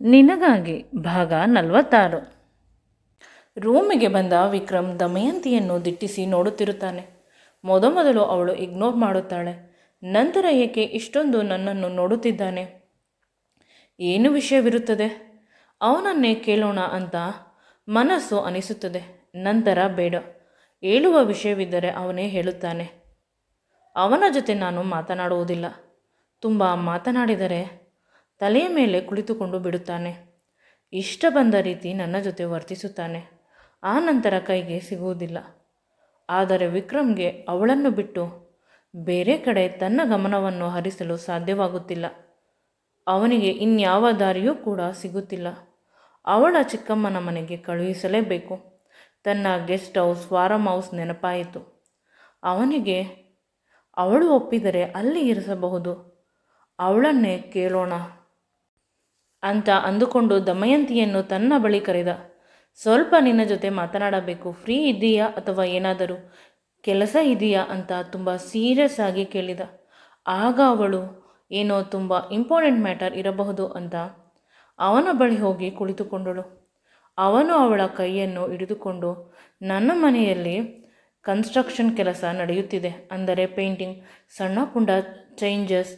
ನಿನಗಾಗಿ ಭಾಗ 46. ರೂಮಿಗೆ ಬಂದ ವಿಕ್ರಮ್ ದಮಯಂತಿಯನ್ನು ದಿಟ್ಟಿಸಿ ನೋಡುತ್ತಿರುತ್ತಾನೆ. ಮೊದಮೊದಲು ಅವಳು ಇಗ್ನೋರ್ ಮಾಡುತ್ತಾಳೆ. ನಂತರ ಏಕೆ ಇಷ್ಟೊಂದು ನನ್ನನ್ನು ನೋಡುತ್ತಿದ್ದಾನೆ? ಏನು ವಿಷಯವಿರುತ್ತದೆ? ಅವನನ್ನೇ ಕೇಳೋಣ ಅಂತ ಮನಸ್ಸು ಅನಿಸುತ್ತದೆ. ನಂತರ ಬೇಡ, ಹೇಳುವ ವಿಷಯವಿದ್ದರೆ ಅವನೇ ಹೇಳುತ್ತಾನೆ. ಅವನ ಜೊತೆ ನಾನು ಮಾತನಾಡುವುದಿಲ್ಲ. ತುಂಬ ಮಾತನಾಡಿದರೆ ತಲೆಯ ಮೇಲೆ ಕುಳಿತುಕೊಂಡು ಬಿಡುತ್ತಾನೆ. ಇಷ್ಟ ಬಂದ ರೀತಿ ನನ್ನ ಜೊತೆ ವರ್ತಿಸುತ್ತಾನೆ. ಆ ನಂತರ ಕೈಗೆ ಸಿಗುವುದಿಲ್ಲ. ಆದರೆ ವಿಕ್ರಮ್ಗೆ ಅವಳನ್ನು ಬಿಟ್ಟು ಬೇರೆ ಕಡೆ ತನ್ನ ಗಮನವನ್ನು ಹರಿಸಲು ಸಾಧ್ಯವಾಗುತ್ತಿಲ್ಲ. ಅವನಿಗೆ ಇನ್ಯಾವ ದಾರಿಯೂ ಕೂಡ ಸಿಗುತ್ತಿಲ್ಲ. ಅವಳ ಚಿಕ್ಕಮ್ಮನ ಮನೆಗೆ ಕಳುಹಿಸಲೇಬೇಕು. ತನ್ನ ಗೆಸ್ಟ್ ಹೌಸ್, ಫಾರಮ್ ಹೌಸ್ ನೆನಪಾಯಿತು ಅವನಿಗೆ. ಅವಳು ಒಪ್ಪಿದರೆ ಅಲ್ಲಿ ಇರಿಸಬಹುದು. ಅವಳನ್ನೇ ಕೇಳೋಣ ಅಂತ ಅಂದುಕೊಂಡು ದಮಯಂತಿಯನ್ನು ತನ್ನ ಬಳಿ ಕರೆದ. ಸ್ವಲ್ಪ ನಿನ್ನ ಜೊತೆ ಮಾತನಾಡಬೇಕು. ಫ್ರೀ ಇದೆಯಾ ಅಥವಾ ಏನಾದರೂ ಕೆಲಸ ಇದೆಯಾ ಅಂತ ತುಂಬ ಸೀರಿಯಸ್ ಆಗಿ ಕೇಳಿದ. ಆಗ ಅವಳು ಏನೋ ತುಂಬ ಇಂಪಾರ್ಟೆಂಟ್ ಮ್ಯಾಟರ್ ಇರಬಹುದು ಅಂತ ಅವನ ಬಳಿ ಹೋಗಿ ಕುಳಿತುಕೊಂಡಳು. ಅವನು ಅವಳ ಕೈಯನ್ನು ಹಿಡಿದುಕೊಂಡು, ನನ್ನ ಮನೆಯಲ್ಲಿ ಕನ್ಸ್ಟ್ರಕ್ಷನ್ ಕೆಲಸ ನಡೆಯುತ್ತಿದೆ. ಅಂದರೆ ಪೇಂಟಿಂಗ್, ಸಣ್ಣ ಪುಂಡ ಚೇಂಜಸ್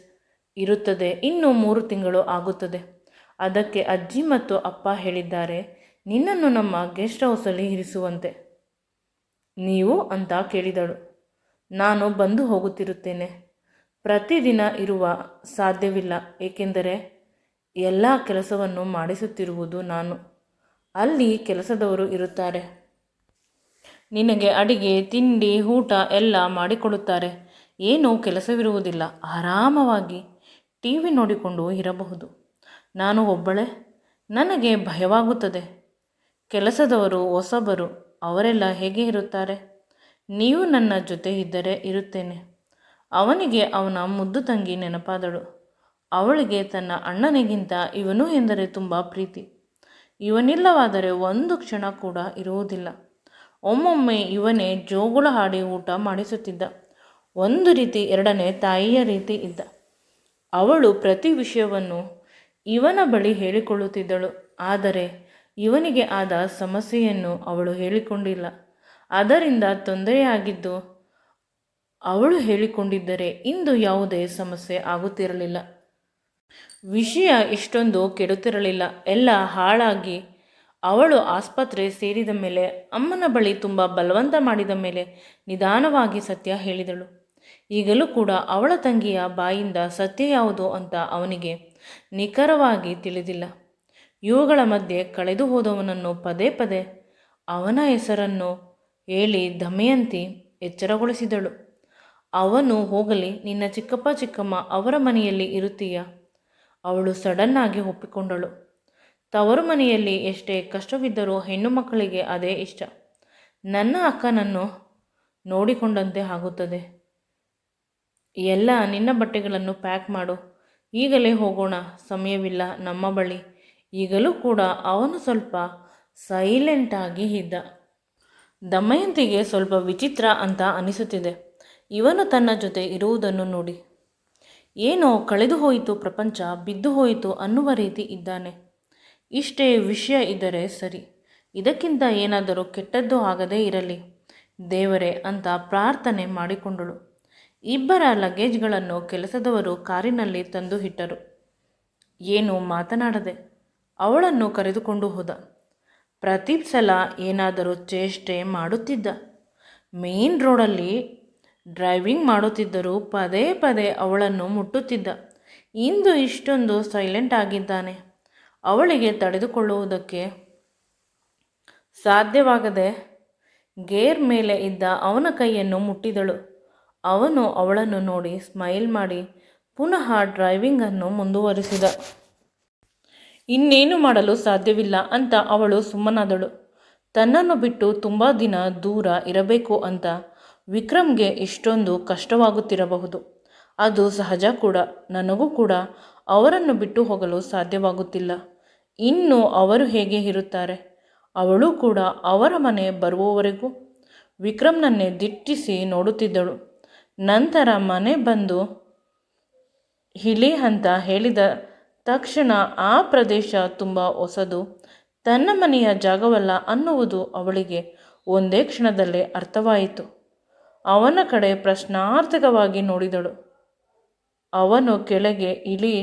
ಇರುತ್ತದೆ. ಇನ್ನು 3 ತಿಂಗಳು ಆಗುತ್ತದೆ. ಅದಕ್ಕೆ ಅಜ್ಜಿ ಮತ್ತು ಅಪ್ಪ ಹೇಳಿದ್ದಾರೆ ನಿನ್ನನ್ನು ನಮ್ಮ ಗೆಸ್ಟ್ ಹೌಸಲ್ಲಿ ಇರಿಸುವಂತೆ. ನೀವು ಅಂತ ಕೇಳಿದಳು. ನಾನು ಬಂದು ಹೋಗುತ್ತಿರುತ್ತೇನೆ. ಪ್ರತಿದಿನ ಇರುವ ಸಾಧ್ಯವಿಲ್ಲ, ಏಕೆಂದರೆ ಎಲ್ಲ ಕೆಲಸವನ್ನು ಮಾಡಿಸುತ್ತಿರುವುದು ನಾನು. ಅಲ್ಲಿ ಕೆಲಸದವರು ಇರುತ್ತಾರೆ. ನಿನಗೆ ಅಡಿಗೆ, ತಿಂಡಿ, ಊಟ ಎಲ್ಲ ಮಾಡಿಕೊಡುತ್ತಾರೆ. ಏನೂ ಕೆಲಸವಿರುವುದಿಲ್ಲ. ಆರಾಮವಾಗಿ TV ನೋಡಿಕೊಂಡು ಇರಬಹುದು. ನಾನು ಒಬ್ಬಳೇ. ನನಗೆ ಭಯವಾಗುತ್ತದೆ. ಕೆಲಸದವರು ಹೊಸಬರು, ಅವರೆಲ್ಲ ಹೇಗೆ ಇರುತ್ತಾರೆ? ನೀವು ನನ್ನ ಜೊತೆ ಇದ್ದರೆ ಇರುತ್ತೇನೆ. ಅವನಿಗೆ ಅವನ ಮುದ್ದು ತಂಗಿ ನೆನಪಾದಳು. ಅವಳಿಗೆ ತನ್ನ ಅಣ್ಣನಿಗಿಂತ ಇವನು ಎಂದರೆ ತುಂಬ ಪ್ರೀತಿ. ಇವನಿಲ್ಲವಾದರೆ ಒಂದು ಕ್ಷಣ ಕೂಡ ಇರುವುದಿಲ್ಲ. ಒಮ್ಮೊಮ್ಮೆ ಇವನೇ ಜೋಗುಳ ಹಾಡಿ ಊಟ ಮಾಡಿಸುತ್ತಿದ್ದ. ಒಂದು ರೀತಿ ಎರಡನೇ ತಾಯಿಯ ರೀತಿ ಇದ್ದ. ಅವಳು ಪ್ರತಿ ವಿಷಯವನ್ನು ಇವನ ಬಳಿ ಹೇಳಿಕೊಳ್ಳುತ್ತಿದ್ದಳು. ಆದರೆ ಇವನಿಗೆ ಆದ ಸಮಸ್ಯೆಯನ್ನು ಅವಳು ಹೇಳಿಕೊಂಡಿಲ್ಲ. ಅದರಿಂದ ತೊಂದರೆಯಾಗಿದ್ದು ಅವಳು ಹೇಳಿಕೊಂಡಿದ್ದರೆ ಇಂದು ಯಾವುದೇ ಸಮಸ್ಯೆ ಆಗುತ್ತಿರಲಿಲ್ಲ. ವಿಷಯ ಇಷ್ಟೊಂದು ಕೆಡುತ್ತಿರಲಿಲ್ಲ. ಎಲ್ಲ ಹಾಳಾಗಿ ಅವಳು ಆಸ್ಪತ್ರೆ ಸೇರಿದ ಮೇಲೆ, ಅಮ್ಮನ ಬಳಿ ತುಂಬ ಬಲವಂತ ಮಾಡಿದ ಮೇಲೆ ನಿಧಾನವಾಗಿ ಸತ್ಯ ಹೇಳಿದಳು. ಈಗಲೂ ಕೂಡ ಅವಳ ತಂಗಿಯ ಬಾಯಿಂದ ಸತ್ಯ ಯಾವುದು ಅಂತ ಅವನಿಗೆ ನಿಖರವಾಗಿ ತಿಳಿದಿಲ್ಲ. ಇವುಗಳ ಮಧ್ಯೆ ಕಳೆದು ಹೋದವನನ್ನು ಪದೇ ಪದೇ ಅವನ ಹೆಸರನ್ನು ಹೇಳಿ ದಮಯಂತಿ ಎಚ್ಚರಗೊಳಿಸಿದಳು. ಅವನು ಹೋಗಲಿ, ನಿನ್ನ ಚಿಕ್ಕಪ್ಪ ಚಿಕ್ಕಮ್ಮ ಅವರ ಮನೆಯಲ್ಲಿ ಇರುತ್ತೀಯಾ? ಅವಳು ಸಡನ್ನಾಗಿ ಒಪ್ಪಿಕೊಂಡಳು. ತವರು ಮನೆಯಲ್ಲಿ ಎಷ್ಟೇ ಕಷ್ಟವಿದ್ದರೂ ಹೆಣ್ಣು ಮಕ್ಕಳಿಗೆ ಅದೇ ಇಷ್ಟ. ನನ್ನ ಅಕ್ಕನನ್ನು ನೋಡಿಕೊಂಡಂತೆ ಆಗುತ್ತದೆ. ಎಲ್ಲ ನಿನ್ನ ಬಟ್ಟೆಗಳನ್ನು ಪ್ಯಾಕ್ ಮಾಡು, ಈಗಲೇ ಹೋಗೋಣ. ಸಮಯವಿಲ್ಲ ನಮ್ಮ ಬಳಿ. ಈಗಲೂ ಕೂಡ ಅವನು ಸ್ವಲ್ಪ ಸೈಲೆಂಟಾಗಿ ಇದ್ದ. ದಮಯಂತಿಗೆ ಸ್ವಲ್ಪ ವಿಚಿತ್ರ ಅಂತ ಅನಿಸುತ್ತಿದೆ ಇವನು ತನ್ನ ಜೊತೆ ಇರುವುದನ್ನು ನೋಡಿ. ಏನೋ ಕಳೆದು ಹೋಯಿತು, ಪ್ರಪಂಚ ಬಿದ್ದು ಹೋಯಿತು ಅನ್ನುವ ರೀತಿ ಇದ್ದಾನೆ. ಇಷ್ಟೇ ವಿಷಯ ಇದ್ದರೆ ಸರಿ, ಇದಕ್ಕಿಂತ ಏನಾದರೂ ಕೆಟ್ಟದ್ದು ಆಗದೇ ಇರಲಿ ದೇವರೇ ಅಂತ ಪ್ರಾರ್ಥನೆ ಮಾಡಿಕೊಂಡಳು. ಇಬ್ಬರ ಲಗೇಜ್ಗಳನ್ನು ಕೆಲಸದವರು ಕಾರಿನಲ್ಲಿ ತಂದು ಇಟ್ಟರು. ಏನು ಮಾತನಾಡದೆ ಅವಳನ್ನು ಕರೆದುಕೊಂಡು ಹೋದ. ಪ್ರತಿ ಸಲ ಏನಾದರೂ ಚೇಷ್ಟೆ ಮಾಡುತ್ತಿದ್ದ. ಮೇನ್ ರೋಡಲ್ಲಿ ಡ್ರೈವಿಂಗ್ ಮಾಡುತ್ತಿದ್ದರೂ ಪದೇ ಪದೇ ಅವಳನ್ನು ಮುಟ್ಟುತ್ತಿದ್ದ. ಇಂದು ಇಷ್ಟೊಂದು ಸೈಲೆಂಟ್ ಆಗಿದ್ದಾನೆ. ಅವಳಿಗೆ ತಡೆದುಕೊಳ್ಳುವುದಕ್ಕೆ ಸಾಧ್ಯವಾಗದೆ ಗೇರ್ ಮೇಲೆ ಇದ್ದ ಅವನ ಕೈಯನ್ನು ಮುಟ್ಟಿದಳು. ಅವನು ಅವಳನ್ನು ನೋಡಿ ಸ್ಮೈಲ್ ಮಾಡಿ ಪುನಃ ಡ್ರೈವಿಂಗನ್ನು ಮುಂದುವರಿಸಿದ. ಇನ್ನೇನು ಮಾಡಲು ಸಾಧ್ಯವಿಲ್ಲ ಅಂತ ಅವಳು ಸುಮ್ಮನಾದಳು. ತನ್ನನ್ನು ಬಿಟ್ಟು ತುಂಬ ದಿನ ದೂರ ಇರಬೇಕು ಅಂತ ವಿಕ್ರಮ್ಗೆ ಇಷ್ಟೊಂದು ಕಷ್ಟವಾಗುತ್ತಿರಬಹುದು. ಅದು ಸಹಜ ಕೂಡ. ನನಗೂ ಕೂಡ ಅವರನ್ನು ಬಿಟ್ಟು ಹೋಗಲು ಸಾಧ್ಯವಾಗುತ್ತಿಲ್ಲ. ಇನ್ನು ಅವರು ಹೇಗೆ ಇರುತ್ತಾರೆ? ಅವಳು ಕೂಡ ಅವರ ಮನೆ ಬರುವವರೆಗೂ ವಿಕ್ರಮ್ನನ್ನೇ ದಿಟ್ಟಿಸಿ ನೋಡುತ್ತಿದ್ದಳು. ನಂತರ ಮನೆ ಬಂದು ಇಳಿ ಅಂತ ಹೇಳಿದ ತಕ್ಷಣ ಆ ಪ್ರದೇಶ ತುಂಬ ಹೊಸದು, ತನ್ನ ಮನೆಯ ಜಾಗವಲ್ಲ ಅನ್ನುವುದು ಅವಳಿಗೆ ಒಂದೇ ಕ್ಷಣದಲ್ಲೇ ಅರ್ಥವಾಯಿತು. ಅವನ ಕಡೆ ಪ್ರಶ್ನಾರ್ಥಕವಾಗಿ ನೋಡಿದಳು. ಅವನು ಕೆಳಗೆ ಇಳಿ,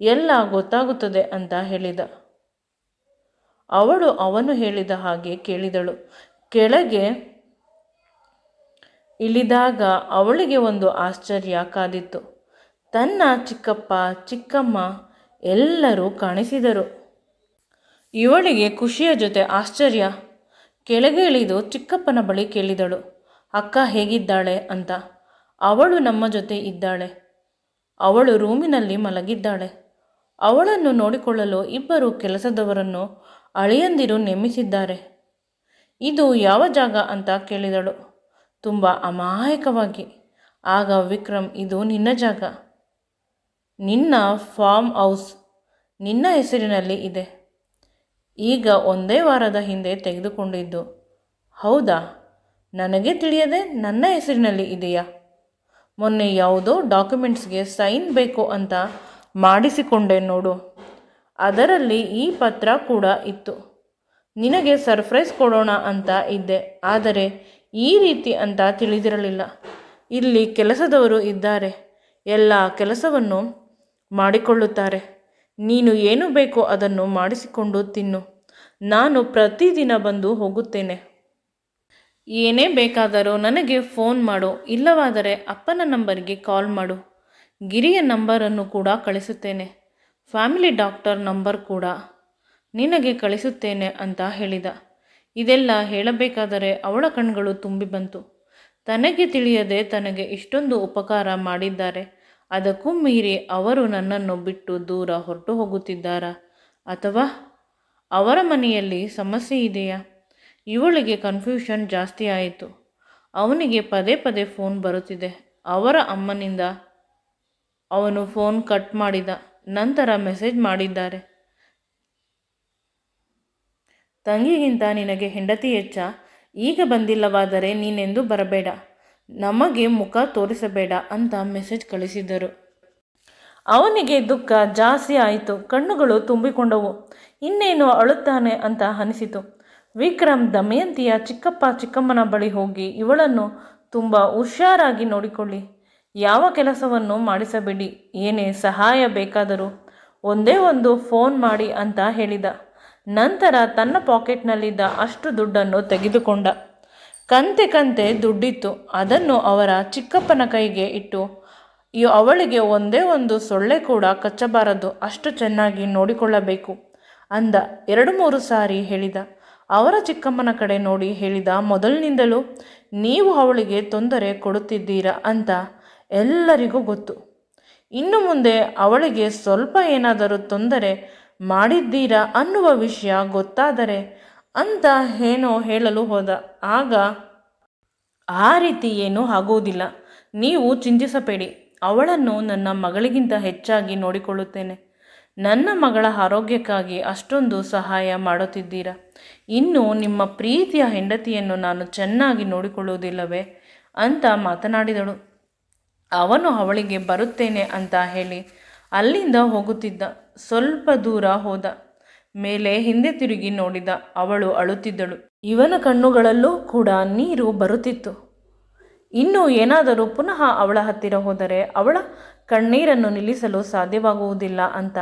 ಎಲ್ಲ ಗೊತ್ತಾಗುತ್ತದೆ ಅಂತ ಹೇಳಿದ. ಅವಳು ಅವನು ಹೇಳಿದ ಹಾಗೆ ಕೇಳಿದಳು. ಕೆಳಗೆ ಇಳಿದಾಗ ಅವಳಿಗೆ ಒಂದು ಆಶ್ಚರ್ಯ ಕಾದಿತ್ತು. ತನ್ನ ಚಿಕ್ಕಪ್ಪ ಚಿಕ್ಕಮ್ಮ ಎಲ್ಲರೂ ಕಾಣಿಸಿದರು. ಇವಳಿಗೆ ಖುಷಿಯ ಜೊತೆ ಆಶ್ಚರ್ಯ. ಕೆಳಗೆ ಇಳಿದು ಚಿಕ್ಕಪ್ಪನ ಬಳಿ ಕೇಳಿದಳು, ಅಕ್ಕ ಹೇಗಿದ್ದಾಳೆ ಅಂತ. ಅವಳು ನಮ್ಮ ಜೊತೆ ಇದ್ದಾಳೆ. ಅವಳು ರೂಮಿನಲ್ಲಿ ಮಲಗಿದ್ದಾಳೆ. ಅವಳನ್ನು ನೋಡಿಕೊಳ್ಳಲು ಇಬ್ಬರು ಕೆಲಸದವರನ್ನು ಅಳಿಯಂದಿರು ನೇಮಿಸಿದ್ದಾರೆ. ಇದು ಯಾವ ಜಾಗ ಅಂತ ಕೇಳಿದಳು ತುಂಬ ಅಮಾಯಕವಾಗಿ. ಆಗ ವಿಕ್ರಮ್, ಇದು ನಿನ್ನ ಜಾಗ, ನಿನ್ನ ಫಾರ್ಮ್ ಹೌಸ್, ನಿನ್ನ ಹೆಸರಿನಲ್ಲಿ ಇದೆ. ಈಗ ಒಂದೇ ವಾರದ ಹಿಂದೆ ತೆಗೆದುಕೊಂಡಿದ್ದು. ಹೌದಾ? ನನಗೆ ತಿಳಿಯದೆ ನನ್ನ ಹೆಸರಿನಲ್ಲಿ ಇದೆಯಾ? ಮೊನ್ನೆ ಯಾವುದೋ ಡಾಕ್ಯುಮೆಂಟ್ಸ್ಗೆ ಸೈನ್ ಬೇಕು ಅಂತ ಮಾಡಿಸಿಕೊಂಡೆ ನೋಡು, ಅದರಲ್ಲಿ ಈ ಪತ್ರ ಕೂಡ ಇತ್ತು. ನಿನಗೆ ಸರ್ಪ್ರೈಸ್ ಕೊಡೋಣ ಅಂತ ಇದ್ದೆ, ಆದರೆ ಈ ರೀತಿ ಅಂತ ತಿಳಿದಿರಲಿಲ್ಲ. ಇಲ್ಲಿ ಕೆಲಸದವರು ಇದ್ದಾರೆ, ಎಲ್ಲ ಕೆಲಸವನ್ನು ಮಾಡಿಕೊಳ್ಳುತ್ತಾರೆ. ನೀನು ಏನು ಬೇಕೋ ಅದನ್ನು ಮಾಡಿಸಿಕೊಂಡು ತಿನ್ನು. ನಾನು ಪ್ರತಿದಿನ ಬಂದು ಹೋಗುತ್ತೇನೆ. ಏನೇ ಬೇಕಾದರೂ ನನಗೆ ಫೋನ್ ಮಾಡು, ಇಲ್ಲವಾದರೆ ಅಪ್ಪನ ನಂಬರ್ಗೆ ಕಾಲ್ ಮಾಡು. ಗಿರಿಯ ನಂಬರನ್ನು ಕೂಡ ಕಳಿಸುತ್ತೇನೆ. ಫ್ಯಾಮಿಲಿ ಡಾಕ್ಟರ್ ನಂಬರ್ ಕೂಡ ನಿನಗೆ ಕಳಿಸುತ್ತೇನೆ ಅಂತ ಹೇಳಿದ. ಇದೆಲ್ಲ ಹೇಳಬೇಕಾದರೆ ಅವಳ ಕಣ್ಗಳು ತುಂಬಿ ಬಂತು. ತನಗೆ ತಿಳಿಯದೆ ತನಗೆ ಇಷ್ಟೊಂದು ಉಪಕಾರ ಮಾಡಿದ್ದಾರೆ, ಅದಕ್ಕೂ ಮೀರಿ ಅವರು ನನ್ನನ್ನು ಬಿಟ್ಟು ದೂರ ಹೊರಟು ಹೋಗುತ್ತಿದ್ದಾರಾ? ಅಥವಾ ಅವರ ಮನೆಯಲ್ಲಿ ಸಮಸ್ಯೆ ಇದೆಯಾ? ಇವಳಿಗೆ ಕನ್ಫ್ಯೂಷನ್ ಜಾಸ್ತಿ ಆಯಿತು. ಅವನಿಗೆ ಪದೇ ಪದೇ ಫೋನ್ ಬರುತ್ತಿದೆ. ಅವರ ಅಮ್ಮನಿಂದ. ಅವನು ಫೋನ್ ಕಟ್ ಮಾಡಿದ. ನಂತರ ಮೆಸೇಜ್ ಮಾಡಿದ್ದಾರೆ, ತಂಗಿಗಿಂತ ನಿನಗೆ ಹೆಂಡತಿ ಹೆಚ್ಚ? ಈಗ ಬಂದಿಲ್ಲವಾದರೆ ನೀನೆಂದು ಬರಬೇಡ, ನಮಗೆ ಮುಖ ತೋರಿಸಬೇಡ ಅಂತ ಮೆಸೇಜ್ ಕಳಿಸಿದರು. ಅವನಿಗೆ ದುಃಖ ಜಾಸ್ತಿ ಆಯಿತು. ಕಣ್ಣುಗಳು ತುಂಬಿಕೊಂಡವು. ಇನ್ನೇನು ಅಳುತ್ತಾನೆ ಅಂತ ಅನಿಸಿತು. ವಿಕ್ರಮ್ ದಮಯಂತಿಯ ಚಿಕ್ಕಪ್ಪ ಚಿಕ್ಕಮ್ಮನ ಬಳಿ ಹೋಗಿ, ಇವಳನ್ನು ತುಂಬ ಹುಷಾರಾಗಿ ನೋಡಿಕೊಳ್ಳಿ, ಯಾವ ಕೆಲಸವನ್ನು ಮಾಡಿಸಬೇಡಿ, ಏನೇ ಸಹಾಯ ಬೇಕಾದರೂ ಒಂದೇ ಒಂದು ಫೋನ್ ಮಾಡಿ ಅಂತ ಹೇಳಿದ. ನಂತರ ತನ್ನ ಪಾಕೆಟ್ನಲ್ಲಿದ್ದ ಅಷ್ಟು ದುಡ್ಡನ್ನು ತೆಗೆದುಕೊಂಡ. ಕಂತೆ ದುಡ್ಡಿತ್ತು. ಅದನ್ನು ಅವರ ಚಿಕ್ಕಪ್ಪನ ಕೈಗೆ ಇಟ್ಟು, ಅವಳಿಗೆ ಒಂದೇ ಒಂದು ಸೊಳ್ಳೆ ಕೂಡ ಕಚ್ಚಬಾರದು, ಅಷ್ಟು ಚೆನ್ನಾಗಿ ನೋಡಿಕೊಳ್ಳಬೇಕು ಅಂದ. 2-3 ಸಾರಿ ಹೇಳಿದ. ಅವರ ಚಿಕ್ಕಮ್ಮನ ಕಡೆ ನೋಡಿ ಹೇಳಿದ, ಮೊದಲಿನಿಂದಲೂ ನೀವು ಅವಳಿಗೆ ತೊಂದರೆ ಕೊಡುತ್ತಿದ್ದೀರಾ ಅಂತ ಎಲ್ಲರಿಗೂ ಗೊತ್ತು. ಇನ್ನು ಮುಂದೆ ಅವಳಿಗೆ ಸ್ವಲ್ಪ ಏನಾದರೂ ತೊಂದರೆ ಮಾಡಿದ್ದೀರಾ ಅನ್ನುವ ವಿಷಯ ಗೊತ್ತಾದರೆ ಅಂತ ಏನೋ ಹೇಳಲು ಹೋದ. ಆಗ ಆ ರೀತಿ ಏನೂ ಆಗುವುದಿಲ್ಲ, ನೀವು ಚಿಂತಿಸಬೇಡಿ, ಅವಳನ್ನು ನನ್ನ ಮಗಳಿಗಿಂತ ಹೆಚ್ಚಾಗಿ ನೋಡಿಕೊಳ್ಳುತ್ತೇನೆ. ನನ್ನ ಮಗಳ ಆರೋಗ್ಯಕ್ಕಾಗಿ ಅಷ್ಟೊಂದು ಸಹಾಯ ಮಾಡುತ್ತಿದ್ದೀರಾ, ಇನ್ನು ನಿಮ್ಮ ಪ್ರೀತಿಯ ಹೆಂಡತಿಯನ್ನು ನಾನು ಚೆನ್ನಾಗಿ ನೋಡಿಕೊಳ್ಳುವುದಿಲ್ಲವೇ ಅಂತ ಮಾತನಾಡಿದಳು. ಅವನು ಅವಳಿಗೆ ಬರುತ್ತೇನೆ ಅಂತ ಹೇಳಿ ಅಲ್ಲಿಂದ ಹೋಗುತ್ತಿದ್ದ. ಸ್ವಲ್ಪ ದೂರ ಹೋದ ಮೇಲೆ ಹಿಂದೆ ತಿರುಗಿ ನೋಡಿದ. ಅವಳು ಅಳುತ್ತಿದ್ದಳು. ಇವನ ಕಣ್ಣುಗಳಲ್ಲೂ ಕೂಡ ನೀರು ಬರುತ್ತಿತ್ತು. ಇನ್ನು ಏನಾದರೂ ಪುನಃ ಅವಳ ಹತ್ತಿರ ಹೋದರೆ ಅವಳ ಕಣ್ಣೀರನ್ನು ನಿಲ್ಲಿಸಲು ಸಾಧ್ಯವಾಗುವುದಿಲ್ಲ ಅಂತ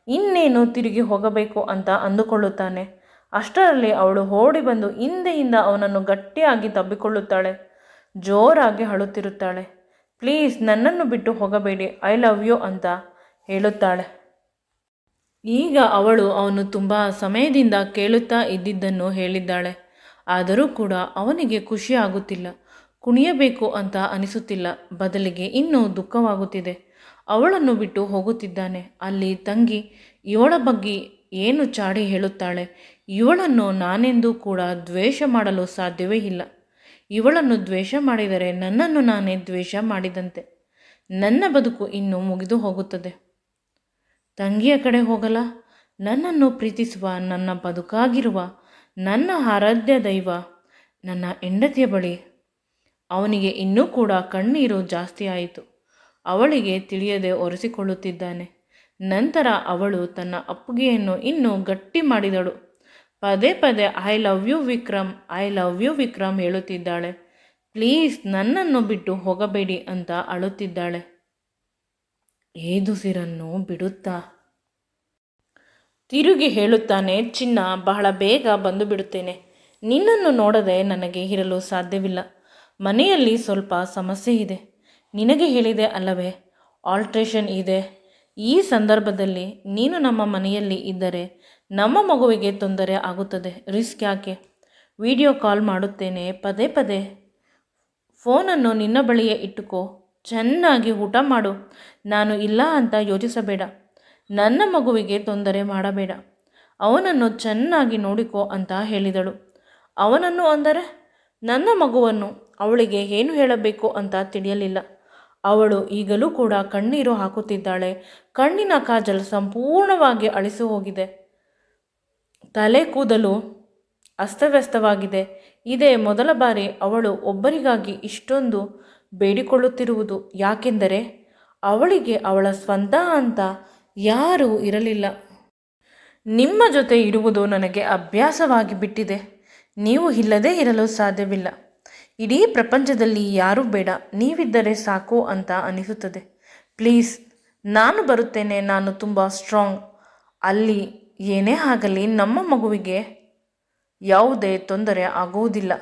ಇನ್ನೇನು ತಿರುಗಿ ಹೋಗಬೇಕು ಅಂತ ಅಂದುಕೊಳ್ಳುತ್ತಾನೆ. ಅಷ್ಟರಲ್ಲಿ ಅವಳು ಓಡಿ ಬಂದು ಹಿಂದೆಯಿಂದ ಅವನನ್ನು ಗಟ್ಟಿಯಾಗಿ ತಬ್ಬಿಕೊಳ್ಳುತ್ತಾಳೆ. ಜೋರಾಗಿ ಅಳುತ್ತಿರುತ್ತಾಳೆ. ಪ್ಲೀಸ್ ನನ್ನನ್ನು ಬಿಟ್ಟು ಹೋಗಬೇಡಿ, ಐ ಲವ್ ಯು ಅಂತ ಹೇಳುತ್ತಾಳೆ. ಈಗ ಅವಳು ಅವನು ತುಂಬ ಸಮಯದಿಂದ ಕೇಳುತ್ತಾ ಇದ್ದಿದ್ದನ್ನು ಹೇಳಿದ್ದಾಳೆ. ಆದರೂ ಕೂಡ ಅವನಿಗೆ ಖುಷಿ ಆಗುತ್ತಿಲ್ಲ, ಕುಣಿಯಬೇಕು ಅಂತ ಅನಿಸುತ್ತಿಲ್ಲ. ಬದಲಿಗೆ ಇನ್ನೂ ದುಃಖವಾಗುತ್ತಿದೆ. ಅವಳನ್ನು ಬಿಟ್ಟು ಹೋಗುತ್ತಿದ್ದಾನೆ. ಅಲ್ಲಿ ತಂಗಿ ಇವಳ ಬಗ್ಗೆ ಏನು ಚಾಡಿ ಹೇಳುತ್ತಾಳೆ. ಇವಳನ್ನು ನಾನೆಂದೂ ಕೂಡ ದ್ವೇಷ ಮಾಡಲು ಸಾಧ್ಯವೇ ಇಲ್ಲ. ಇವಳನ್ನು ದ್ವೇಷ ಮಾಡಿದರೆ ನನ್ನನ್ನು ನಾನೇ ದ್ವೇಷ ಮಾಡಿದಂತೆ. ನನ್ನ ಬದುಕು ಇನ್ನೂ ಮುಗಿದು ಹೋಗುತ್ತದೆ. ತಂಗಿಯ ಕಡೆ ಹೋಗಲ್ಲ, ನನ್ನನ್ನು ಪ್ರೀತಿಸುವ, ನನ್ನ ಬದುಕಾಗಿರುವ, ನನ್ನ ಆರಾಧ್ಯ ದೈವ, ನನ್ನ ಹೆಂಡತಿಯ ಬಳಿ. ಅವನಿಗೆ ಇನ್ನೂ ಕೂಡ ಕಣ್ಣೀರು ಜಾಸ್ತಿ ಆಯಿತು. ಅವಳಿಗೆ ತಿಳಿಯದೆ ಒರೆಸಿಕೊಳ್ಳುತ್ತಿದ್ದಾನೆ. ನಂತರ ಅವಳು ತನ್ನ ಅಪ್ಪುಗೆಯನ್ನು ಇನ್ನೂ ಗಟ್ಟಿ ಮಾಡಿದಳು. ಪದೇ ಪದೇ I love you Vikram, I love you Vikram ಹೇಳುತ್ತಿದ್ದಾಳೆ. ಪ್ಲೀಸ್ ನನ್ನನ್ನು ಬಿಟ್ಟು ಹೋಗಬೇಡಿ ಅಂತ ಅಳುತ್ತಿದ್ದಾಳೆ. ಏದುಸಿರನ್ನು ಬಿಡುತ್ತಾ ತಿರುಗಿ ಹೇಳುತ್ತಾನೆ, ಚಿನ್ನ, ಬಹಳ ಬೇಗ ಬಂದು ಬಿಡುತ್ತೇನೆ. ನಿನ್ನನ್ನು ನೋಡದೆ ನನಗೆ ಇರಲು ಸಾಧ್ಯವಿಲ್ಲ. ಮನೆಯಲ್ಲಿ ಸ್ವಲ್ಪ ಸಮಸ್ಯೆ ಇದೆ. ನಿನಗೆ ಹೇಳಿದೆ ಅಲ್ಲವೇ, ಆಲ್ಟ್ರೇಷನ್ ಇದೆ. ಈ ಸಂದರ್ಭದಲ್ಲಿ ನೀನು ನಮ್ಮ ಮನೆಯಲ್ಲಿ ಇದ್ದರೆ ನಮ್ಮ ಮಗುವಿಗೆ ತೊಂದರೆ ಆಗುತ್ತದೆ. ರಿಸ್ಕ್ ಯಾಕೆ? ವಿಡಿಯೋ ಕಾಲ್ ಮಾಡುತ್ತೇನೆ, ಪದೇ ಪದೇ ಫೋನನ್ನು ನಿನ್ನ ಬಳಿಯೇ ಇಟ್ಟುಕೋ. ಚೆನ್ನಾಗಿ ಊಟ ಮಾಡು. ನಾನು ಇಲ್ಲ ಅಂತ ಯೋಚಿಸಬೇಡ. ನನ್ನ ಮಗುವಿಗೆ ತೊಂದರೆ ಮಾಡಬೇಡ. ಅವನನ್ನು ಚೆನ್ನಾಗಿ ನೋಡಿಕೋ ಅಂತ ಹೇಳಿದಳು. ಅವನನ್ನು ಅಂದರೆ ನನ್ನ ಮಗುವನ್ನು. ಅವಳಿಗೆ ಏನು ಹೇಳಬೇಕು ಅಂತ ತಿಳಿಯಲಿಲ್ಲ. ಅವಳು ಈಗಲೂ ಕೂಡ ಕಣ್ಣೀರು ಹಾಕುತ್ತಿದ್ದಾಳೆ. ಕಣ್ಣಿನ ಕಾಜಲ್ ಸಂಪೂರ್ಣವಾಗಿ ಅಳಿಸಿ ಹೋಗಿದೆ. ತಲೆ ಕೂದಲು ಅಸ್ತವ್ಯಸ್ತವಾಗಿದೆ. ಇದೇ ಮೊದಲ ಬಾರಿ ಅವಳು ಒಬ್ಬರಿಗಾಗಿ ಇಷ್ಟೊಂದು ಬೇಡಿಕೊಳ್ಳುತ್ತಿರುವುದು. ಯಾಕೆಂದರೆ ಅವಳಿಗೆ ಅವಳ ಸ್ವಂತ ಅಂತ ಯಾರೂ ಇರಲಿಲ್ಲ. ನಿಮ್ಮ ಜೊತೆ ಇರುವುದು ನನಗೆ ಅಭ್ಯಾಸವಾಗಿ ಬಿಟ್ಟಿದೆ. ನೀವು ಇಲ್ಲದೇ ಇರಲು ಸಾಧ್ಯವಿಲ್ಲ. ಇಡೀ ಪ್ರಪಂಚದಲ್ಲಿ ಯಾರೂ ಬೇಡ, ನೀವಿದ್ದರೆ ಸಾಕು ಅಂತ ಅನಿಸುತ್ತದೆ. ಪ್ಲೀಸ್, ನಾನು ಬರುತ್ತೇನೆ. ನಾನು ತುಂಬ ಸ್ಟ್ರಾಂಗ್. ಅಲ್ಲಿ ಏನೇ ಆಗಲಿ ನಮ್ಮ ಮಗುವಿಗೆ ಯಾವುದೇ ತೊಂದರೆ ಆಗುವುದಿಲ್ಲ.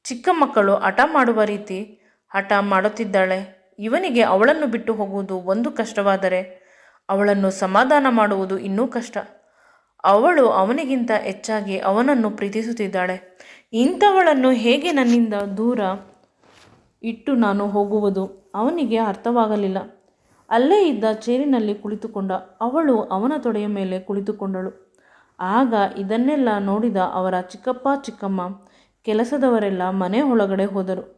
ಚಿಕ್ಕ ಮಕ್ಕಳು ಹಠ ಮಾಡುವ ರೀತಿ ಹಠ ಮಾಡುತ್ತಿದ್ದಾಳೆ. ಇವನಿಗೆ ಅವಳನ್ನು ಬಿಟ್ಟು ಹೋಗುವುದು ಒಂದು ಕಷ್ಟವಾದರೆ ಅವಳನ್ನು ಸಮಾಧಾನ ಮಾಡುವುದು ಇನ್ನೂ ಕಷ್ಟ. ಅವಳು ಅವನಿಗಿಂತ ಹೆಚ್ಚಾಗಿ ಅವನನ್ನು ಪ್ರೀತಿಸುತ್ತಿದ್ದಾಳೆ. ಇಂಥವಳನ್ನು ಹೇಗೆ ನನ್ನಿಂದ ದೂರ ಇಟ್ಟು ನಾನು ಹೋಗುವುದು? ಅವನಿಗೆ ಅರ್ಥವಾಗಲಿಲ್ಲ. ಅಲ್ಲೇ ಇದ್ದ ಚೇರಿನಲ್ಲಿ ಕುಳಿತುಕೊಂಡ. ಅವಳು ಅವನ ತೊಡೆಯ ಮೇಲೆ ಕುಳಿತುಕೊಂಡಳು. ಆಗ ಇದನ್ನೆಲ್ಲ ನೋಡಿದ ಅವರ ಚಿಕ್ಕಪ್ಪ ಚಿಕ್ಕಮ್ಮ ಕೆಲಸದವರೆಲ್ಲ ಮನೆ ಒಳಗಡೆ ಹೋದರು.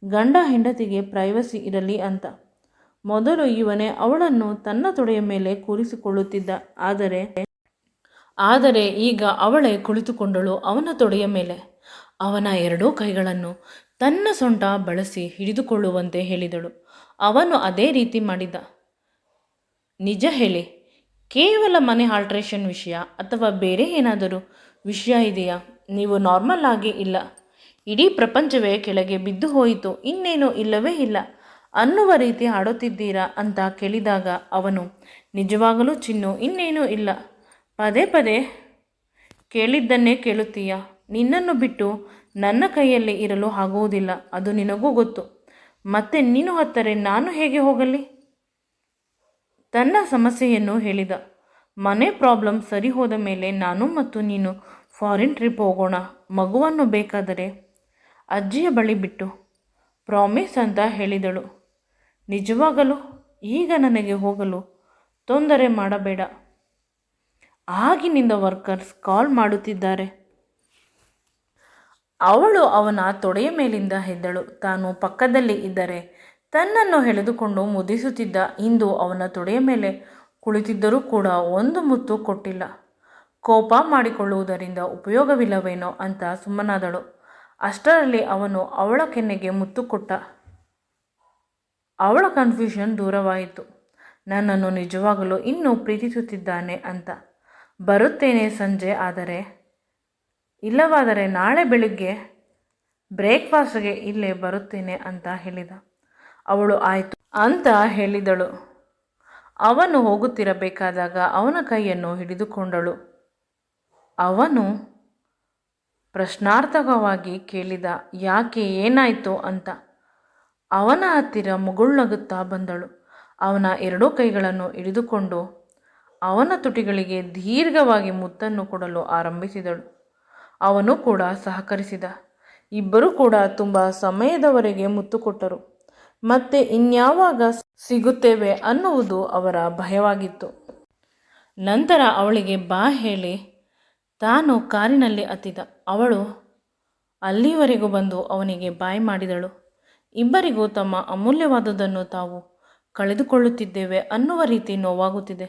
ಗಂಡ ಹೆಂಡತಿಗೆ ಪ್ರೈವಸಿ ಇರಲಿ ಅಂತ. ಮೊದಲು ಇವನೇ ಅವಳನ್ನು ತನ್ನ ತೊಡೆಯ ಮೇಲೆ ಕೂರಿಸಿಕೊಳ್ಳುತ್ತಿದ್ದ. ಆದರೆ ಈಗ ಅವಳೇ ಕುಳಿತುಕೊಂಡಳು ಅವನ ತೊಡೆಯ ಮೇಲೆ. ಅವನ ಎರಡೂ ಕೈಗಳನ್ನು ತನ್ನ ಸೊಂಟ ಬಳಸಿ ಹಿಡಿದುಕೊಳ್ಳುವಂತೆ ಹೇಳಿದಳು. ಅವನು ಅದೇ ರೀತಿ ಮಾಡಿದ. ನಿಜ ಹೇಳಿ, ಕೇವಲ ಮನೆ ಆಲ್ಟ್ರೇಷನ್ ವಿಷಯ ಅಥವಾ ಬೇರೆ ಏನಾದರೂ ವಿಷಯ ಇದೆಯಾ? ನೀವು ನಾರ್ಮಲ್ ಆಗಿ ಇಲ್ಲ. ಇಡೀ ಪ್ರಪಂಚವೇ ಕೆಳಗೆ ಬಿದ್ದು ಹೋಯಿತು, ಇನ್ನೇನು ಇಲ್ಲವೇ ಇಲ್ಲ ಅನ್ನುವ ರೀತಿ ಆಡುತ್ತಿದ್ದೀರಾ ಅಂತ ಕೇಳಿದಾಗ ಅವನು, ನಿಜವಾಗಲೂ ಚಿನ್ನು, ಇನ್ನೇನೂ ಇಲ್ಲ. ಪದೇ ಪದೇ ಕೇಳಿದ್ದನ್ನೇ ಕೇಳುತ್ತೀಯ. ನಿನ್ನನ್ನು ಬಿಟ್ಟು ನನ್ನ ಕೈಯಲ್ಲಿ ಇರಲು ಆಗುವುದಿಲ್ಲ, ಅದು ನಿನಗೂ ಗೊತ್ತು. ಮತ್ತೆ ನೀನು ಹತ್ತರೆ ನಾನು ಹೇಗೆ ಹೋಗಲಿ? ತನ್ನ ಸಮಸ್ಯೆಯನ್ನು ಹೇಳಿದ. ಮನೆ ಪ್ರಾಬ್ಲಮ್ ಸರಿ ಹೋದ ಮೇಲೆ ನಾನು ಮತ್ತು ನೀನು ಫಾರಿನ್ ಟ್ರಿಪ್ ಹೋಗೋಣ. ಮಗುವನ್ನು ಬೇಕಾದರೆ ಅಜ್ಜಿಯ ಬಳಿ ಬಿಟ್ಟು. ಪ್ರಾಮಿಸ್ ಅಂತ ಹೇಳಿದಳು. ನಿಜವಾಗಲೂ? ಈಗ ನನಗೆ ಹೋಗಲು ತೊಂದರೆ ಮಾಡಬೇಡ. ಆಗಿನಿಂದ ವರ್ಕರ್ಸ್ ಕಾಲ್ ಮಾಡುತ್ತಿದ್ದಾರೆ. ಅವಳು ಅವನ ತೊಡೆಯ ಮೇಲಿಂದ ಎದ್ದಳು. ತಾನು ಪಕ್ಕದಲ್ಲಿ ಇದ್ದರೆ ತನ್ನನ್ನು ಎಳೆದುಕೊಂಡು ಮುದ್ದಿಸುತ್ತಿದ್ದ. ಇಂದು ಅವನ ತೊಡೆಯ ಮೇಲೆ ಕುಳಿತಿದ್ದರೂ ಕೂಡ ಒಂದು ಮುತ್ತು ಕೊಟ್ಟಿಲ್ಲ. ಕೋಪ ಮಾಡಿಕೊಳ್ಳುವುದರಿಂದ ಉಪಯೋಗವಿಲ್ಲವೇನೋ ಅಂತ ಸುಮ್ಮನಾದಳು. ಅಷ್ಟರಲ್ಲಿ ಅವನು ಅವಳ ಕೆನ್ನೆಗೆ ಮುತ್ತು ಕೊಟ್ಟ. ಅವಳ ಕನ್ಫ್ಯೂಷನ್ ದೂರವಾಯಿತು. ನನ್ನನ್ನು ನಿಜವಾಗಲೂ ಇನ್ನೂ ಪ್ರೀತಿಸುತ್ತಿದ್ದಾನೆ ಅಂತ. ಬರುತ್ತೇನೆ ಸಂಜೆ, ಆದರೆ ಇಲ್ಲವಾದರೆ ನಾಳೆ ಬೆಳಿಗ್ಗೆ ಬ್ರೇಕ್ಫಾಸ್ಟ್ಗೆ ಇಲ್ಲೇ ಬರುತ್ತೇನೆ ಅಂತ ಹೇಳಿದ. ಅವಳು ಆಯಿತು ಅಂತ ಹೇಳಿದಳು. ಅವನು ಹೋಗುತ್ತಿರಬೇಕಾದಾಗ ಅವನ ಕೈಯನ್ನು ಹಿಡಿದುಕೊಂಡಳು. ಅವನು ಪ್ರಶ್ನಾರ್ಥಕವಾಗಿ ಕೇಳಿದ, ಯಾಕೆ, ಏನಾಯಿತು ಅಂತ. ಅವನ ಹತ್ತಿರ ಮುಗುಳ್ನಗುತ್ತಾ ಬಂದಳು. ಅವನ ಎರಡೂ ಕೈಗಳನ್ನು ಹಿಡಿದುಕೊಂಡು ಅವನ ತುಟಿಗಳಿಗೆ ದೀರ್ಘವಾಗಿ ಮುತ್ತನ್ನು ಕೊಡಲು ಆರಂಭಿಸಿದಳು. ಅವನು ಕೂಡ ಸಹಕರಿಸಿದ. ಇಬ್ಬರೂ ಕೂಡ ತುಂಬ ಸಮಯದವರೆಗೆ ಮುತ್ತು ಕೊಟ್ಟರು. ಮತ್ತೆ ಇನ್ಯಾವಾಗ ಸಿಗುತ್ತೇವೆ ಅನ್ನುವುದು ಅವರ ಭಯವಾಗಿತ್ತು. ನಂತರ ಅವಳಿಗೆ ಬಾ ಹೇಳಿ ತಾನು ಕಾರಿನಲ್ಲಿ ಹತ್ತಿದ. ಅವಳು ಅಲ್ಲಿವರೆಗೂ ಬಂದು ಅವನಿಗೆ ಬಾಯ್ ಮಾಡಿದಳು. ಇಬ್ಬರಿಗೂ ತಮ್ಮ ಅಮೂಲ್ಯವಾದುದನ್ನು ತಾವು ಕಳೆದುಕೊಳ್ಳುತ್ತಿದ್ದೇವೆ ಅನ್ನುವ ರೀತಿ ನೋವಾಗುತ್ತಿದೆ.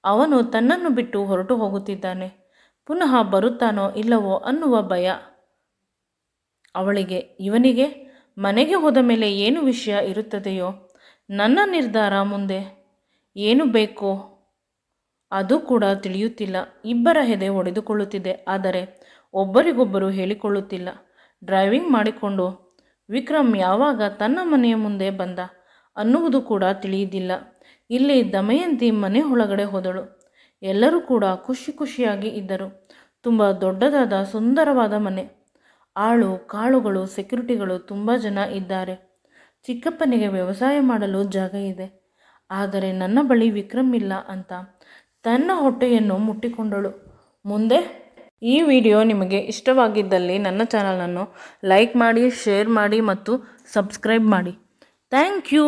ಅವನು ತನ್ನನ್ನು ಬಿಟ್ಟು ಹೊರಟು ಹೋಗುತ್ತಿದ್ದಾನೆ. ಪುನಃ ಬರುತ್ತಾನೋ ಇಲ್ಲವೋ ಅನ್ನುವ ಭಯ ಅವಳಿಗೆ. ಇವನಿಗೆ ಮನೆಗೆ ಹೋದ ಮೇಲೆ ಏನು ವಿಷಯ ಇರುತ್ತದೆಯೋ ನನ್ನ ನಿರ್ಧಾರ ಮುಂದೆ ಏನು ಬೇಕೋ ಅದು ಕೂಡ ತಿಳಿಯುತ್ತಿಲ್ಲ. ಇಬ್ಬರ ಎದೆ ಒಡೆದುಕೊಳ್ಳುತ್ತಿದೆ, ಆದರೆ ಒಬ್ಬರಿಗೊಬ್ಬರು ಹೇಳಿಕೊಳ್ಳುತ್ತಿಲ್ಲ. ಡ್ರೈವಿಂಗ್ ಮಾಡಿಕೊಂಡು ವಿಕ್ರಮ್ ಯಾವಾಗ ತನ್ನ ಮನೆಯ ಮುಂದೆ ಬಂದ ಅನ್ನುವುದು ಕೂಡ ತಿಳಿಯುವುದಿಲ್ಲ. ಇಲ್ಲಿ ದಮಯಂತಿ ಮನೆ ಒಳಗಡೆ ಹೋದಳು. ಎಲ್ಲರೂ ಕೂಡ ಖುಷಿಯಾಗಿ ಇದ್ದರು. ತುಂಬ ದೊಡ್ಡದಾದ ಸುಂದರವಾದ ಮನೆ. ಆಳು ಕಾಳುಗಳು, ಸೆಕ್ಯೂರಿಟಿಗಳು ತುಂಬ ಜನ ಇದ್ದಾರೆ. ಚಿಕ್ಕಪ್ಪನಿಗೆ ವ್ಯವಸಾಯ ಮಾಡಲು ಜಾಗ ಇದೆ, ಆದರೆ ನನ್ನ ಬಳಿ ವಿಕ್ರಮ್ ಇಲ್ಲ ಅಂತ ತನ್ನ ಹೊಟ್ಟೆಯನ್ನು ಮುಟ್ಟಿಕೊಂಡಳು. ಮುಂದೆ ಈ ವಿಡಿಯೋ ನಿಮಗೆ ಇಷ್ಟವಾಗಿದ್ದಲ್ಲಿ ನನ್ನ ಚಾನಲನ್ನು ಲೈಕ್ ಮಾಡಿ, ಶೇರ್ ಮಾಡಿ ಮತ್ತು ಸಬ್ಸ್ಕ್ರೈಬ್ ಮಾಡಿ. Thank you.